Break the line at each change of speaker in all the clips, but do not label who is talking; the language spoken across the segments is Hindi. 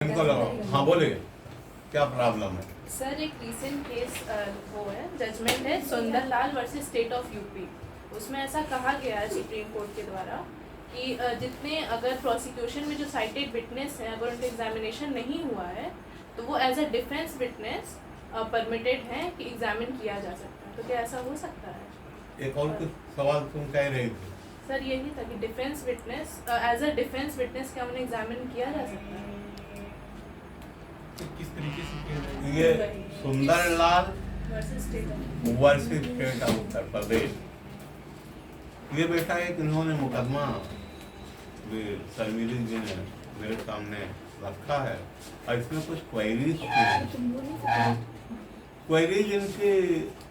इनको लगाओ। हाँ बोलिए, क्या प्रॉब्लम है?
सर एक रीसेंट केस वो है, जजमेंट है Sundarlal versus state of UP. उसमें ऐसा कहा गया है सुप्रीम कोर्ट के द्वारा कि जितने अगर प्रोसिक्यूशन में जो साइटेड विटनेस है अगर उनका एग्जामिनेशन नहीं हुआ है तो वो as a defence witness permitted है कि एग्जामिन किया जा सकता है। तो क्या ऐसा हो सकता है?
एक और कुछ सवाल तुम कह रही थी।
सर यही था कि defence witness as a defence witness क्या उन्हें एग्जामिन किया जा सकता है?
किस तरीके से किया जाएगा?
ये Sundarlal
versus state
versus state of Uttar Pradesh, ये बेटा एक इन्होंने मुकदमा शर्मिली जी ने मेरे सामने रखा है और इसमें कुछ क्वेरीज थी। क्वेरीज इनकी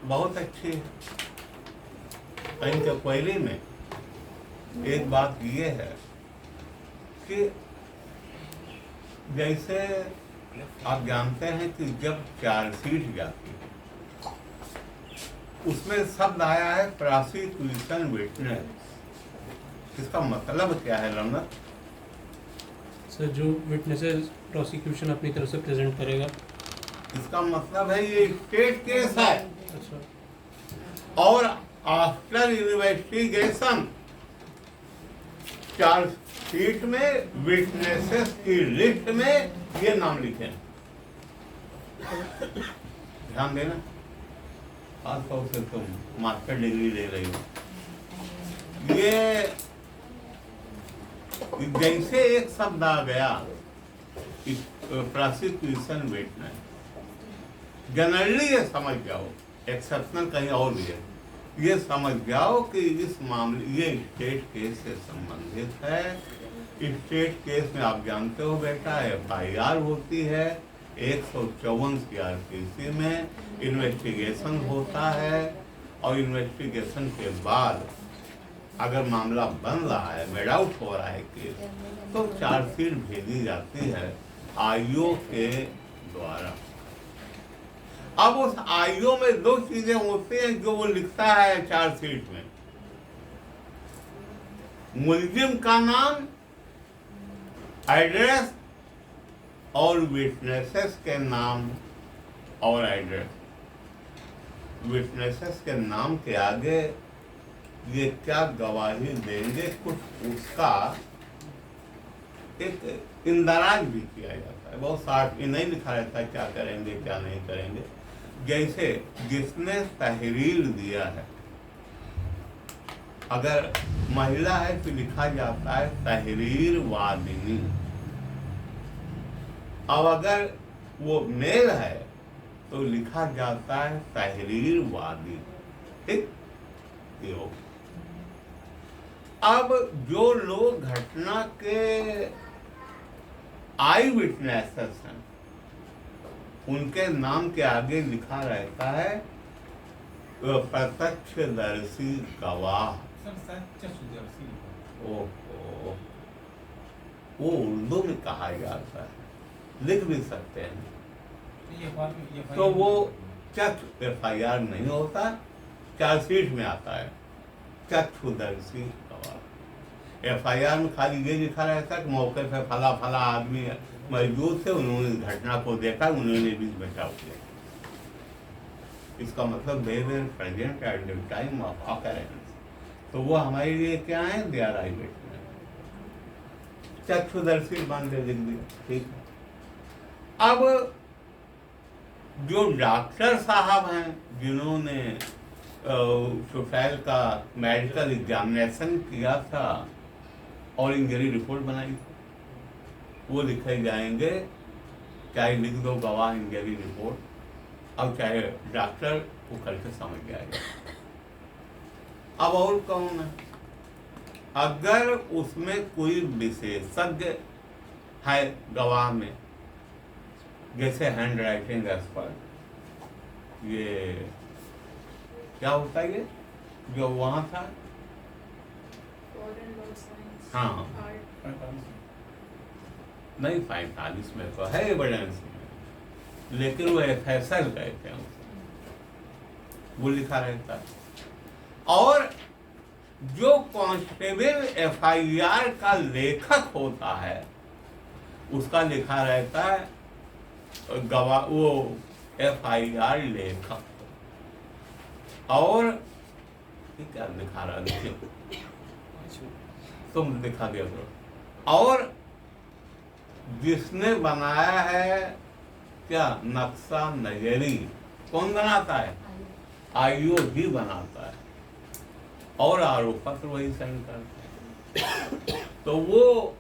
बहुत अच्छी है। इनके क्वेरी में एक बात ये है कि जैसे आप जानते हैं कि जब चार्जशीट जाती है उसमें शब्द आया है प्रोसिक्यूशन विटनेस। इसका मतलब क्या है लंदन?
सर जो विटनेसेस प्रोसिक्यूशन अपनी तरफ से प्रेजेंट करेगा।
इसका मतलब है ये स्टेट केस है
अच्छा।
और आफ्टर इन्वेस्टिगेशन चार्जशीट में विटनेसेस की लिस्ट में ये नाम लिखे। ध्यान देना, खास तौर से तुम मास्टर डिग्री ले रही हो। ये जैसे एक शब्द आ गया प्रोसिक्यूशन विटनेस, जनरली ये समझ जाओ, एक्सेप्शनल कहीं और भी है, ये समझ जाओ कि इस मामले ये स्टेट केस से संबंधित है। स्टेट केस में आप जानते हो बेटा FIR होती है, 154 CRPC में इन्वेस्टिगेशन होता है और इन्वेस्टिगेशन के बाद अगर मामला बन रहा है, मेड आउट हो रहा है केस, तो चार्जशीट भेजी जाती है IO के द्वारा। अब उस IO में दो चीजें होती हैं जो वो लिखता है चार्जशीट में, मुलजिम का नाम, एड्रेस और विटनेसेस के नाम और एड्रेस। विटनेसेस के नाम के आगे ये क्या गवाही देंगे कुछ उसका एक इंदराज भी किया जाता है। बहुत साफ ये नहीं लिखा रहता है क्या करेंगे क्या नहीं करेंगे। जैसे जिसने तहरीर दिया है, अगर महिला है तो लिखा जाता है तहरीर वादिनी, अब अगर वो मेल है तो लिखा जाता है तहरीर वादी। ठीक, ये हो। अब जो लोग घटना के आई विटनेसेस हैं उनके नाम के आगे लिखा रहता है प्रत्यक्षदर्शी गवाह। ओहो, वो उर्दू में कहा जाता है, लिख भी सकते हैं। तो वो FIR नहीं होता, चार्जशीट में आता है चक्षुदर्शी गवाह। FIR में खाली ये लिखा रहता है कि मौके पे फला फला आदमी मौजूद थे, उन्होंने इस घटना को देखा, उन्होंने भी बचाव किया। इसका मतलब they there present at the time of occurrence. तो वो हमारे लिए क्या है? दे आर आई विटनेस, चक्षुदर्शी बन के लिख दिया। ठीक है। अब जो डॉक्टर साहब हैं जिन्होंने सुफैल का मेडिकल एग्जामिनेशन किया था और इंजरी रिपोर्ट बनाई थी, वो लिखे जाएंगे, चाहे लिख दो गवाह इंजरी रिपोर्ट, अब चाहे डॉक्टर वो करके समझ जाएगा। अब और कौन है? अगर उसमें कोई विशेषज्ञ है गवाह में, जैसे हैंड राइटिंग एक्सपर्ट, ये क्या होता है, ये जो वहां था, हाँ नहीं 45 में तो है एविडेंस में, लेकिन वो FSL कहते हैं, वो लिखा रहता है। और जो कांस्टेबल FIR का लेखक होता है उसका लिखा रहता है गवाह, वो FIR लेखक, और ये क्या लिखा रहा देखिए, तुम दिखा दिया करो, और जिसने बनाया है क्या नक्शा नजरी, कौन बनाता है? IOG बनाता है, और आरोप पत्र वही साइन करता है, तो वो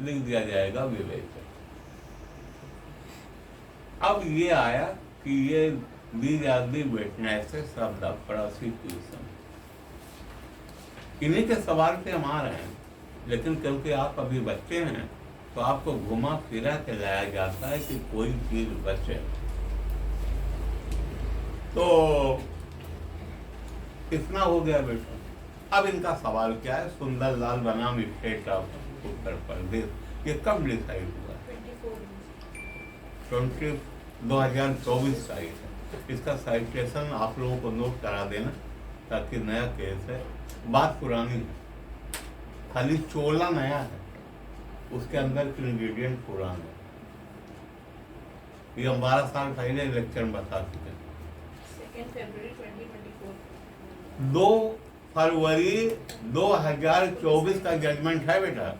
लिख दिया जाएगा विवेचक। अब ये आया कि ये these are the witnesses of the prosecution। इन्हीं के सवाल पे हम आ रहे हैं, लेकिन क्योंकि आप अभी बच्चे हैं तो आपको घुमा फिरा के लाया जाता है कि कोई चीज बचे। तो इतना हो गया बेटा। अब इनका सवाल क्या है? सुंदरलाल बनाम स्टेट ऑफ उत्तर प्रदेश, ये कब डिसाइड हुआ? 2024 का ही है। इसका साइटेशन आप लोगों को नोट करा देना, ताकि नया केस है, बात पुरानी है, खाली चोला नया है, उसके अंदर के इंग्रेडिएंट पुराने हैं। ये हम 12 साल पहले लेक्चर में बता चुके हैं।
2 फरवरी 2024।
2 फरवरी 2024 का जजमेंट है बेटा,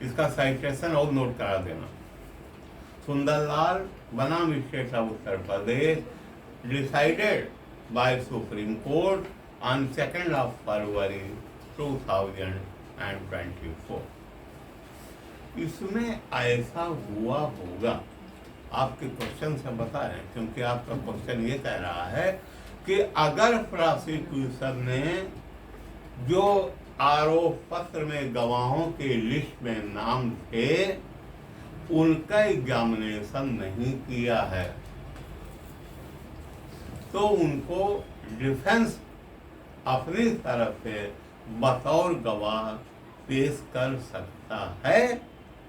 इसका साइटेशन और नोट करा देना। सुंदरलाल बनाम state of Uttar Pradesh decided by supreme court on 2 फरवरी 2024। इसमें ऐसा हुआ होगा, आपके क्वेश्चन से बता रहे हैं, क्योंकि आपका क्वेश्चन ये कह रहा है कि अगर प्रोसिक्यूशन ने जो आरोप पत्र में गवाहों के लिस्ट में नाम थे उनका एग्जामिनेशन नहीं किया है, तो उनको डिफेंस अपनी तरफ से बतौर गवाह पेश कर सकता है।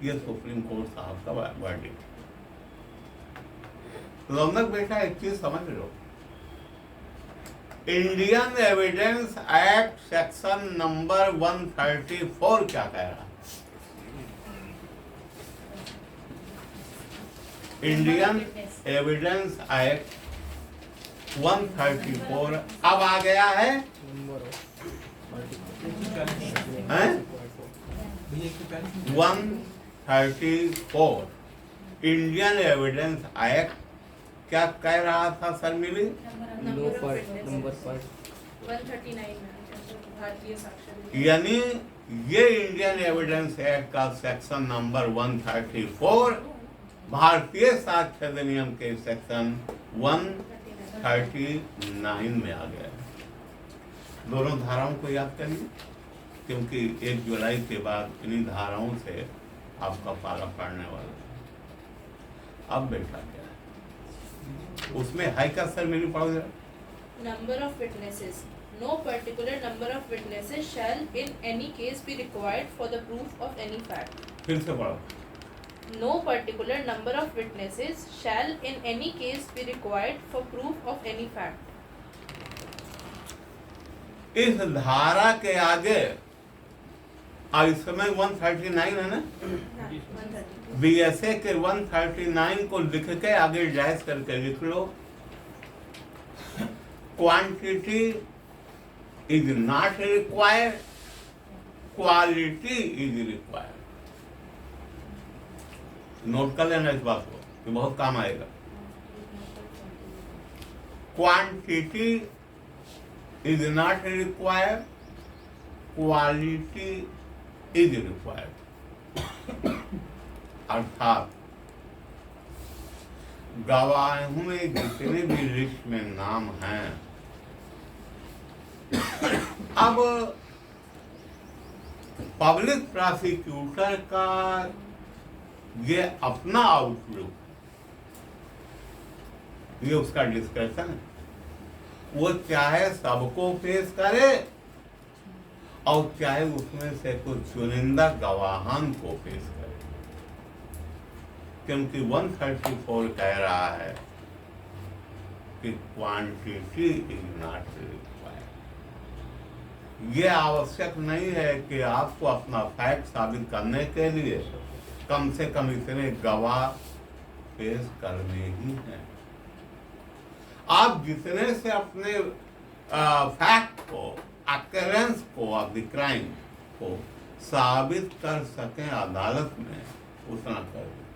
ये सुप्रीम कोर्ट साहब का वर्डिक्ट। रौनक बेटा एक चीज समझ लो, Indian evidence act section number 134 क्या कह रहा है? इंडियन एविडेंस एक्ट 134 अब आ गया है, हैं? 134 इंडियन एविडेंस एक्ट क्या कह रहा था सर मिली?
नंबर 139 भारतीय साक्षर,
यानी ये इंडियन एविडेंस एक्ट का सेक्शन नंबर 134 भारतीय साक्ष्य अधिनियम के सेक्शन 139 में आ गया है। दोनों धाराओं को याद करिए, क्योंकि 1 जुलाई के बाद इन्हीं धाराओं से आपका पाला पड़ने वाला है। अब बेटा क्या है उसमें? हाई का सर मेरी पढ़ो जरा।
number of witnesses, no particular number of witnesses shall in any case be required for the proof of any fact.
फिर से पढ़ो।
No particular number of witnesses shall in any case be required for proof of any fact.
इस धारा के आगे इस समय 139 है ना,
130.
BSA के 139 को लिख के आगे डैश करके लिख लो, quantity is not required, quality is required. Note कर लेना इस बात को, ये बहुत काम आएगा। Quantity is not required, quality is required. अर्थात गवाहों में जितने भी लिस्ट में नाम हैं, अब पब्लिक प्रोसिक्यूटर का ये अपना आउटलुक, ये उसका डिस्कशन है, वो चाहे सबको पेश करे और चाहे उसमें से कुछ चुनिंदा गवाहान को पेश करे, क्योंकि 134 कह रहा है कि क्वांटिटी इज नॉट रिक्वायर्ड। ये आवश्यक नहीं है कि आपको अपना फैक्ट साबित करने के लिए कम से कम इतने गवाह पेश करने ही हैं। आप जितने से अपने फैक्ट को, अकरेंस को ऑफ द क्राइम को साबित कर सकें अदालत में, उतना कर दें।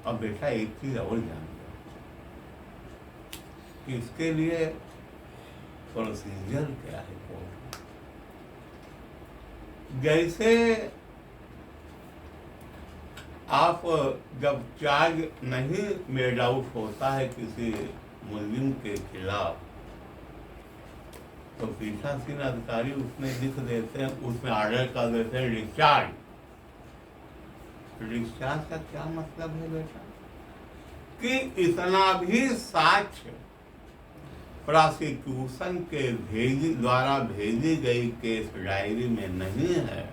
अब बेटा एक चीज और जान लो कि इसके लिए प्रोसीजर क्या है कोर्ट में। जैसे आप जब चार्ज नहीं मेड आउट होता है किसी मुल्जिम के खिलाफ, तो पीठासीन अधिकारी उसमें लिख देते हैं, उसमें ऑर्डर कर देते हैं डिस्चार्ज। डिस्चार्ज का क्या मतलब है बेटा? कि इतना भी साक्ष्य प्रोसिक्यूशन के द्वारा भेजी गई केस डायरी में नहीं है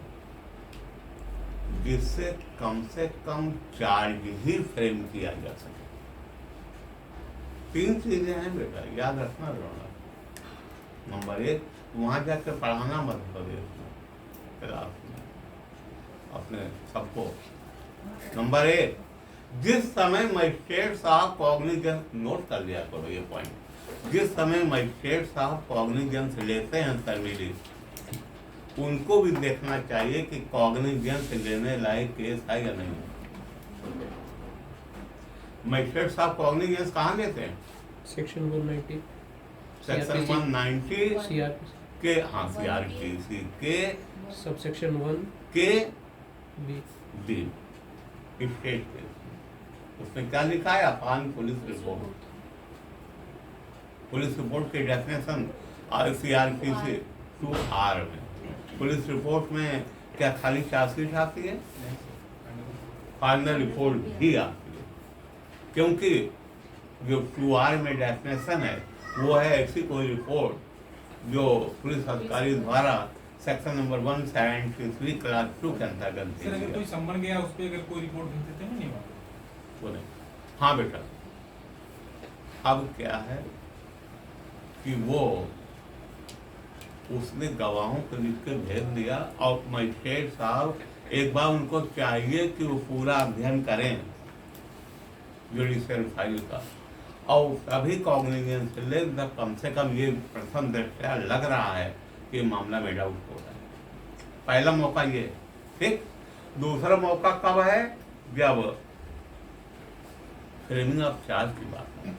जिससे कम से कम चार्ज ही फ्रेम किया जा सके। 3 चीजें हैं बेटा, याद रखना रोना। नंबर 1, वहां जाकर पढ़ाना मध्य प्रदेश में क्लास में अपने सबको। नंबर 1, जिस समय मजिस्ट्रेट साहब कॉग्निजेंस, नोट कर लिया करो ये पॉइंट, जिस समय मजिस्ट्रेट साहब कॉग्निजेंस लेते हैं सर्विलिस, उनको भी देखना चाहिए कि कॉग्निजेंस लेने लायक केस है या नहीं। मजिस्ट्रेट साहब कॉग्निजेंस कहाँ लेते हैं?
सेक्शन 190
सेक्शन 190
सीआरपीसी
के, हाँ सीआरपीसी के
सबसेक्शन 1
के
बी
स्टेट केस। उसमें क्या लिखा है? अपान पुलिस रिपोर्ट। पुलिस रिपोर्ट की डेफिनेशन सीआरपीसी 2R में। पुलिस रिपोर्ट में क्या खाली चार्जशीट आती है? फाइनल रिपोर्ट भी आती है, क्योंकि जो 2R में डेफिनेशन है वो है ऐसी कोई रिपोर्ट जो पुलिस अधिकारी द्वारा सेक्शन नंबर 173 क्लास 2 के अंतर्गत दी
सर, अगर
गई
कोई
है।
सम्मन गया उस पे अगर कोई रिपोर्ट भेज देते हैं ना, नहीं बात।
वो नहीं। हाँ बेटा, अब क्या है कि वो उसने गवाहों को लिख के भेज दिया और मजिस्ट्रेट साहब एक बार उनको चाहिए कि वो पूरा अध्ययन करें जुडिशियल फाइल का, और सभी कॉग्निजेंस ले, जब कम से कम ये प्रथम दृष्टया लग रहा है कि मामला मेड आउट हो रहा है। पहला मौका ये, ठीक। दूसरा मौका कब है? जब फ्रेमिंग ऑफ चार्ज की बात है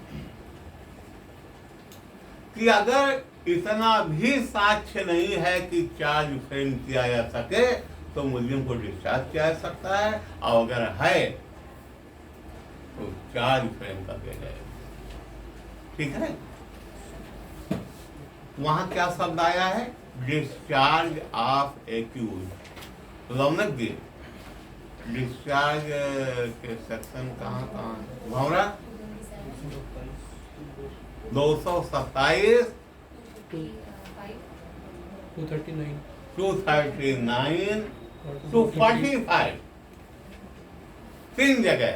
कि अगर इतना भी साक्ष्य नहीं है कि चार्ज फ्रेम किया जा सके तो मुलजिम को डिस्चार्ज किया जा सकता है, और अगर है तो चार्ज फ्रेम कर दिया जाएगा। ठीक है? वहां क्या शब्द आया है? Discharge of accused. Raunak ji, discharge के सेक्शन कहाँ भौरा? 227,
239
239,
और
245, 3 जगह।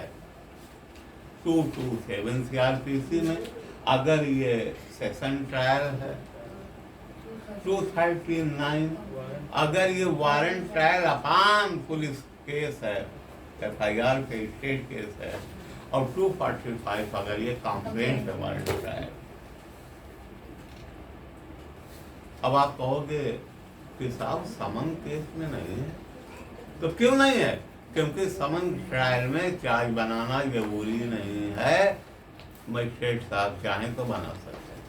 227 सीआरपीसी में अगर ये सेशन ट्रायल है, 239 अगर ये वारंट ट्रायल अपान पुलिस केस है, FIR के स्टेट केस है, और 245 अगर ये कंप्लेंट है वारंट ट्रायल। अब आप कहोगे कि साहब समन केस में नहीं है, तो क्यों नहीं है? क्योंकि समन ट्रायल में चार्ज बनाना जरूरी नहीं है, मजिस्ट्रेट साहब चाहें तो बना सकते हैं,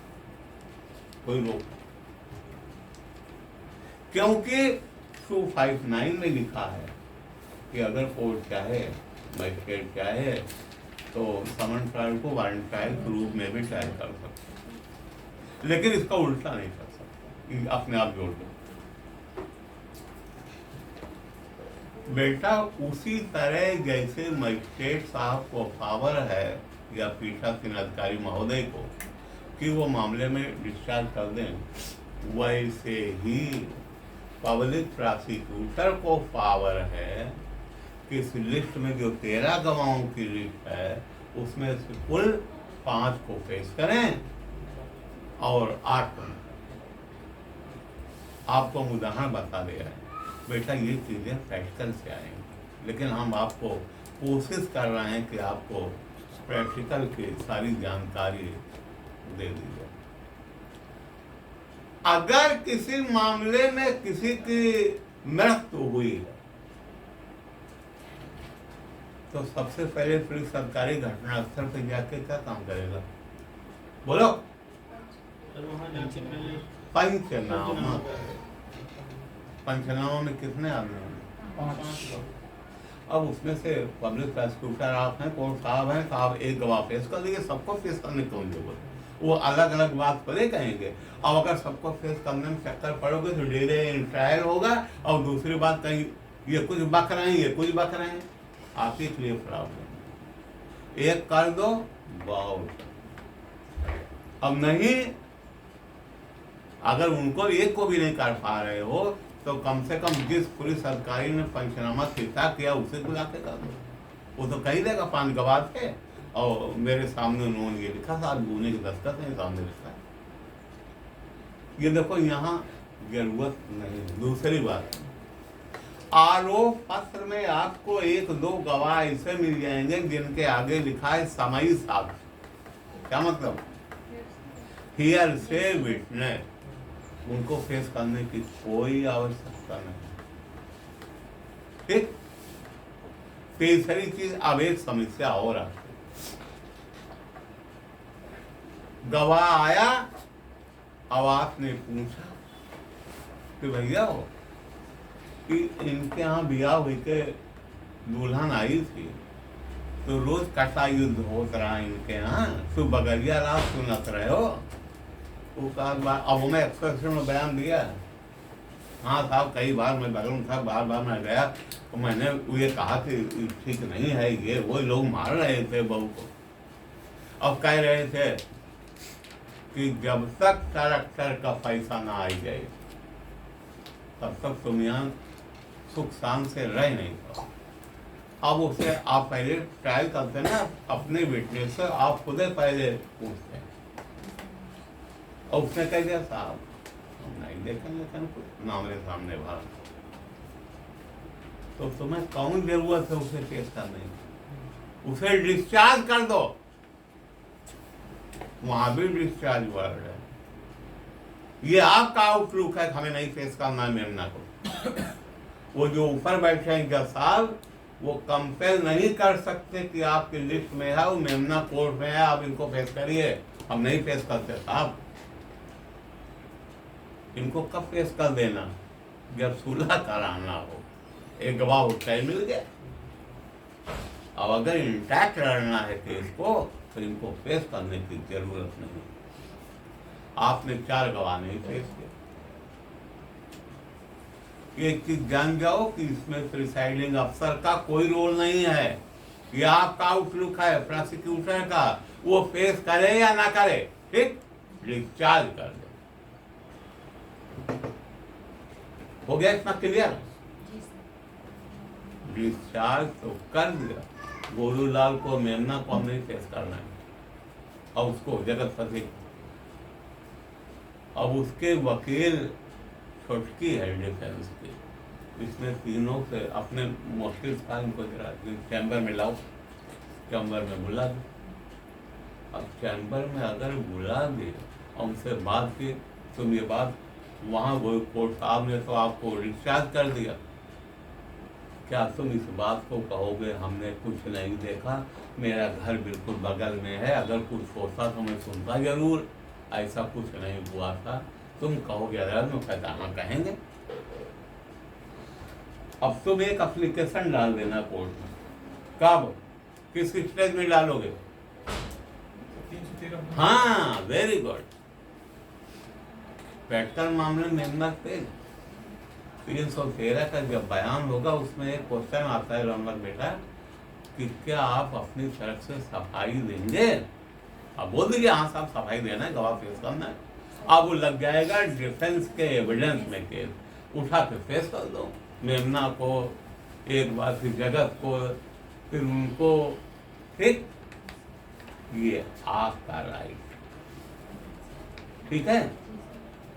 कोई रोक नहीं। क्योंकि 259 में लिखा है कि अगर कोर्ट चाहे, मजिस्ट्रेट चाहे, तो समन ट्रायल को वारंट ट्रायल के रूप में भी ट्रायल कर सकते हैं, लेकिन इसका उल्टा नहीं कर सकते, अपने आप जोड़ दो। बेटा उसी तरह जैसे मजिस्ट्रेट साहब को पावर है या पीठासीन अधिकारी महोदय को कि वो मामले में डिस्चार्ज कर दें, वैसे ही पब्लिक प्रोसिक्यूटर को पावर है कि इस लिस्ट में जो 13 गवाहों की लिस्ट है उसमें से कुल 5 को पेश करें और 8 को। आपको हम उदाहरण बता दे रहे हैं बेटा, ये चीजें प्रैक्टिकल से आएंगी। लेकिन हम आपको कोशिश कर रहे हैं कि आपको प्रैक्टिकल की सारी जानकारी दे दी जाए। अगर किसी मामले में किसी की मृत्यु हुई है तो सबसे पहले पुलिस सरकारी घटना स्थल पर जाके क्या काम करेगा? बोलो। पंचनामा। पंचनामा में कितने आदमी होंगे? अब उसमें से पब्लिक प्रोसिक्यूटर आप हैं, कोर्ट साहब हैं, साहब एक गवाह पेश कर दिए, सबको पेश करने कौन जरूरत? वो अलग अलग बात पड़े कहेंगे। अब अगर सबको पेश करने में चक्कर पड़ोगे तो डेरे ट्रायल होगा, और दूसरी बात कहीं ये कुछ बक रहे हैं, ये कुछ बक रहे हैं, आप ही के लिए प्रॉब्लम। एक कर दो बहुत, अब नहीं, अगर उनको एक को भी नहीं कर पा रहे हो तो कम से कम जिस पुलिस अधिकारी ने पंचनामा सीधा किया उसे बुला के कर दो। वो तो कही देगा 5 गवाह थे और मेरे सामने उन्होंने ये लिखा था, गुने की दस्तखत है सामने लिखा है। ये देखो यहाँ जरूरत नहीं। दूसरी बात, आरोप पत्र में आपको 1-2 गवाह ऐसे मिल जाएंगे जिनके आगे लिखा है समाई साक्ष्य। क्या मतलब? हियर से विटनेस। उनको फेस करने की कोई आवश्यकता नहीं। ठीक। तीसरी चीज, अब एक समस्या और आती, गवाह आया, अब आपने पूछा कि भैया हो कि इनके यहाँ ब्याह हुई के दुल्हन आई थी तो रोज कटा युद्ध होता रहा इनके यहाँ, तो बगलिया रात सुनत रहे हो। वो कहा, अब मैं एक्सप्रेशन में बयान दिया। हाँ साहब, कई बार मैं बगल था, बार बार मैं गया तो मैंने ये कहा कि ठीक नहीं है, ये वो लोग मार रहे थे बहू को। अब कह रहे थे कि जब तक कैरेक्टर का पैसा ना आ जाए तब तक तुम यहाँ सुख शांति से रह नहीं पाओ। अब उसे आप पहले ट्रायल करते ना अपने विटनेस से, आप खुद पहले पूछते हैं। और उसने कह दिया साहब हम नहीं देखेंगे, लेकिन कुछ नामरे सामने बाहर, तो तुम्हें कौन जरूरत है उसे केस करने की? उसे डिस्चार्ज कर दो। वहां भी डिस्चार्ज वर्ड है। ये आपका आउटलुक है, हमें नहीं फेस करना है मेमना को। वो जो ऊपर बैठे हैं जज साहब, वो कंपेल नहीं कर सकते कि आपकी लिस्ट में है, वो मेमना कोर्ट में है, आप इनको फेस करिए। हम नहीं फेस करते साहब। इनको कब पेश कर देना? जब सुलह कराना हो। एक गवाह उत्तर मिल गया। अब अगर इंटैक्ट लड़ना है केस को तो इनको पेश करने की जरूरत नहीं। आपने 4 गवाह नहीं पेश किए। एक चीज जान जाओ कि इसमें प्रिसाइडिंग अफसर का कोई रोल नहीं है। ये आपका आउटलुक है प्रोसिक्यूटर का, वो पेश करे या ना करे, ठीक, डिस्चार्ज कर दे। हो गया इतना क्लियर? डिस्चार्ज तो कर दिया। गोलूलाल को, मेमना को हम नहीं पेश करना है, और उसको जगतपति। अब उसके वकील छुटकी है डिफेंस की, इसने तीनों से अपने मुश्किल था, इनको जरा चैम्बर में लाओ, चैम्बर में बुला दो। अब चैम्बर में अगर बुला दे और उनसे बात की, तुम ये बात, वहाँ वो कोर्ट साहब ने तो आपको डिस्चार्ज कर दिया, क्या तुम इस बात को कहोगे हमने कुछ नहीं देखा, मेरा घर बिल्कुल बगल में है, अगर कुछ होता तो मैं सुनता जरूर, ऐसा कुछ नहीं हुआ था, तुम कहोगे अदालत में? फैसला कहेंगे। अब तुम एक एप्लीकेशन डाल देना कोर्ट में। कब, किस स्टेज में डालोगे?
313।
हाँ, वेरी गुड। प्रैक्टिकल मामले में मेंबर पे 313 का जब बयान होगा उसमें एक क्वेश्चन आता है रमन बेटा कि क्या आप अपनी तरफ से सफाई देंगे? अब बोल दीजिए हाँ साहब सफाई देना है, गवाह पेश करना है। अब वो लग जाएगा डिफेंस के एविडेंस में केस, उठा के पेश कर दो। मेमना को, एक बार फिर जगत को, फिर उनको, ठीक, ये आपका राइट। ठीक है,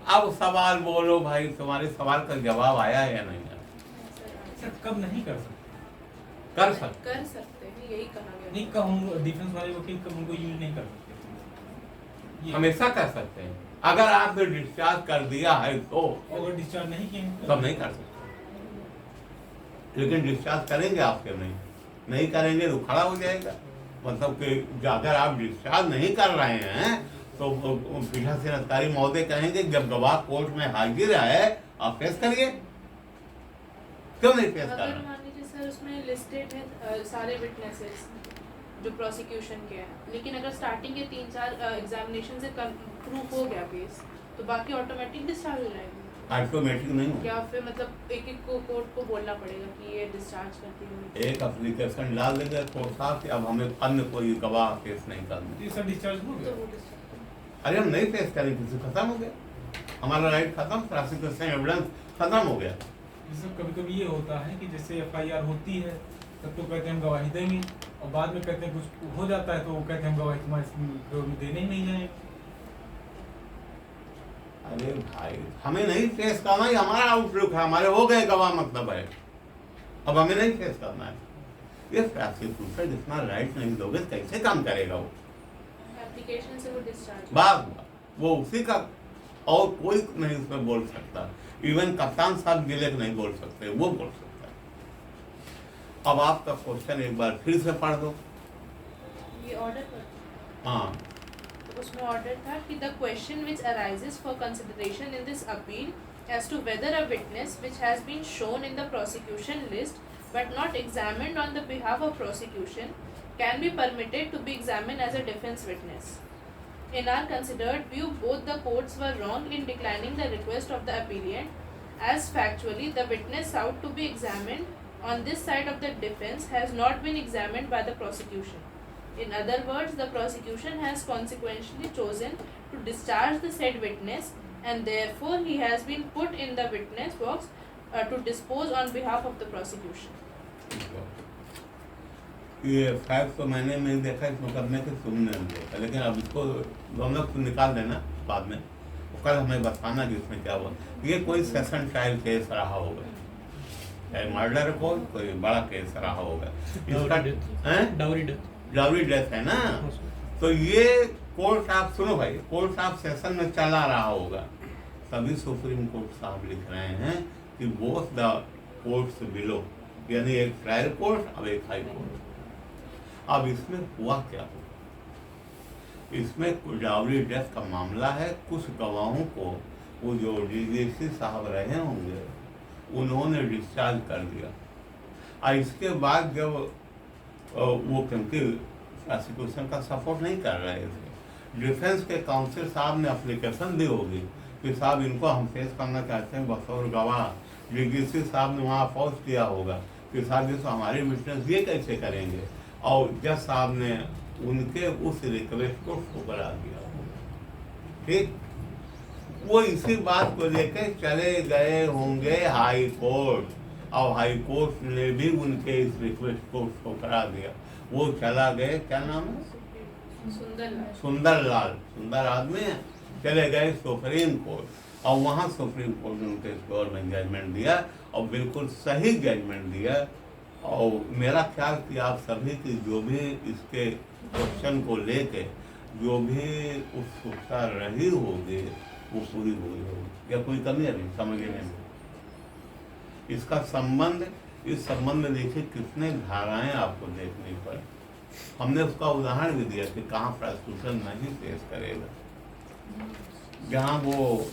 अब सवाल बोलो भाई, तुम्हारे सवाल का जवाब आया या नहीं आया?
सर कब नहीं कर सकते?
कर सकते
कर सकते हैं, यही कहा गया।
नहीं का हम डिफेंस वाले वकील का उनको यूज नहीं कर सकते। ये
हमेशा कर सकते हैं। अगर आपने डिस्चार्ज कर दिया है तो
अगर डिस्चार्ज नहीं किए
तब नहीं कर सकते, लेकिन डिस्चार्ज करेंगे आपके नहीं करेंगे तो खड़ा हो जाएगा। मतलब कि अगर आप डिस्चार्ज नहीं कर रहे हैं तो पीठासीन अधिकारी महोदय कहेंगे जब गवाह कोर्ट में हाजिर है आप पेश करिए, क्यों नहीं पेश कर
अगर
रहे?
मान लीजिए सर उसमें लिस्टेड है सारे विटनेसेस जो प्रोसिक्यूशन के हैं, लेकिन अगर स्टार्टिंग के 3-4 एग्जामिनेशन से प्रूफ हो गया केस तो बाकी ऑटोमेटिक डिस्चार्ज हो जाएगी।
ऑटोमेटिक नहीं हो,
क्या फिर मतलब एक एक को कोर्ट को बोलना पड़ेगा कि ये डिस्चार्ज करती है?
एक एप्लीकेशन डाल देंगे कोर्ट साहब कि अब हमें अन्य कोई गवाह पेश नहीं करना।
ये सब डिस्चार्ज हो
तो
गया।
वो डिस्चार्ज
अरे हम नहीं पेश करेंगे, किसी खत्म हो गया, हमारा राइट खत्म, प्रोसिक्यूशन एविडेंस खत्म हो गया।
जैसे कभी कभी ये होता है कि जैसे FIR होती है तब तो कहते हैं हम गवाही देंगे, और बाद में कहते हैं कुछ हो जाता है तो वो कहते हैं हम गवाही तुम्हारे देने ही नहीं जाएंगे।
अरे भाई हमें नहीं फेस करना, ही हमारा आउटलुक है, हमारे हो गए गवाह मतलब है, अब हमें नहीं फेस करना है। ये प्रोसिक्यूटर जितना राइट नहीं दोगे कैसे काम करेगा वो?
एप्लीकेशन से वो डिस्चार्ज
बात वो उसी का, और कोई नहीं उसमें बोल सकता, इवन कप्तान साहब गिले नहीं बोल सकते, वो बोल सकता है। अब आपका क्वेश्चन एक बार फिर से पढ़ दो।
ये ऑर्डर पर
हाँ,
तो उसमें ऑर्डर था कि the question which arises for consideration in this appeal as to whether a witness which has been shown in the prosecution list but not examined on the behalf of prosecution can be permitted to be examined as a defense witness. In our considered view, both the courts were wrong in declining the request of the appellant, as factually the witness sought to be examined on this side of the defense has not been examined by the prosecution. In other words, the prosecution has consequently chosen to discharge the said witness, and therefore he has been put in the witness box to dispose on behalf of the prosecution.
ये फैक्ट तो मैंने नहीं देखा इस मुकदमे के, तुमने नहीं देखा, लेकिन अब इसको हम लोग तो निकाल देना बाद में, कल हमें बताना कि इसमें क्या हुआ। ये कोई सेशन ट्रायल केस रहा होगा, चाहे मर्डर को कोई बड़ा केस रहा होगा, इसका डाउरी डेथ है ना। तो ये कोर्ट ऑफ, सुनो भाई, कोर्ट ऑफ सेशन में चला रहा होगा, तभी सुप्रीम कोर्ट साहब लिख रहे हैं कि बोथ द कोर्ट्स बिलो, यानी एक ट्रायल कोर्ट अब एक हाई कोर्ट। अब इसमें हुआ क्या हो, इसमें डाउरी डेथ का मामला है। कुछ गवाहों को वो जो DGC साहब रहे होंगे उन्होंने डिस्चार्ज कर दिया, और इसके बाद जब वो क्योंकि प्रोसिक्यूशन का सपोर्ट नहीं कर रहे थे, डिफेंस के काउंसिल साहब ने एप्लीकेशन दी होगी कि साहब इनको हम पेश करना चाहते हैं बतौर गवाह। DGC साहब ने वहाँ अपोज किया होगा कि साहब ये तो हमारे विटनेस ये कैसे करेंगे, और जज साहब ने उनके उस रिक्वेस्ट को ठुकरा दिया होगा। ठीक, वो इसी बात को लेकर चले गए होंगे हाई कोर्ट, और हाई कोर्ट ने भी उनके इस रिक्वेस्ट को ठुकरा दिया। वो चला गए, क्या नाम है, सुंदर आदमी है, चले गए सुप्रीम कोर्ट, और वहाँ सुप्रीम कोर्ट ने उनके स्कोर में जजमेंट दिया, और बिल्कुल सही जजमेंट दिया। और मेरा ख्याल कि आप सभी की जो भी इसके क्वेश्चन को लेके जो भी उत्सुकता रही होगी वो पूरी हुई होगी, या कोई कमी नहीं समझने में। इसका संबंध, इस संबंध में देखिए कितने धाराएं आपको देखनी पड़े। हमने उसका उदाहरण भी दिया कि कहाँ प्रोसिक्यूशन नहीं पेश करेगा, जहाँ वो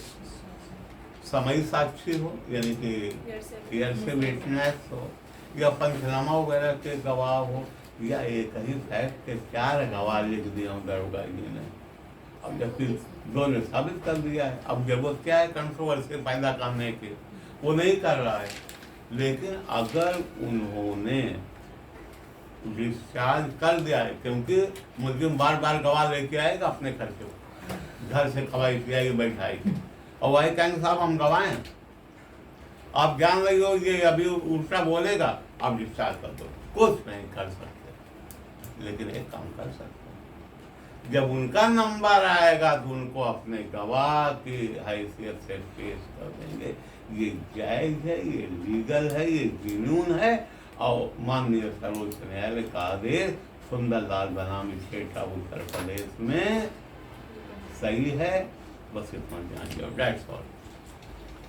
समय साक्षी हो, यानी कि हियरसे विटनेस हो, या पंचनामा वगैरह के गवाह हो, या एक ही फैक्ट के 4 गवाह लिख दिया हूँ दरोगा जी ने, अब जबकि 2 ने साबित कर दिया है। अब जरूरत क्या है कंट्रोवर्सी पैदा करने की, वो नहीं कर रहा है। लेकिन अगर उन्होंने डिस्चार्ज कर दिया है, क्योंकि मुलजिम बार बार गवाह लेके आएगा अपने खर्चे, घर से खवाई पियाई बैठाएगी, और वही कहेंगे साहब हम गवाह हैं, आप जान रही हो ये अभी उल्टा बोलेगा, आप डिस्चार्ज कर दो। कुछ नहीं कर सकते, लेकिन एक काम कर सकते, जब उनका नंबर आएगा तो उनको अपने गवाह की हैसियत से पेश कर देंगे। ये जायज़ है, ये लीगल है, ये जुनून है, और माननीय सर्वोच्च न्यायालय का आदेश सुंदरलाल बनाम स्टेट ऑफ उत्तर प्रदेश में सही है। बस इतना ध्यान दिया, दैट्स ऑल।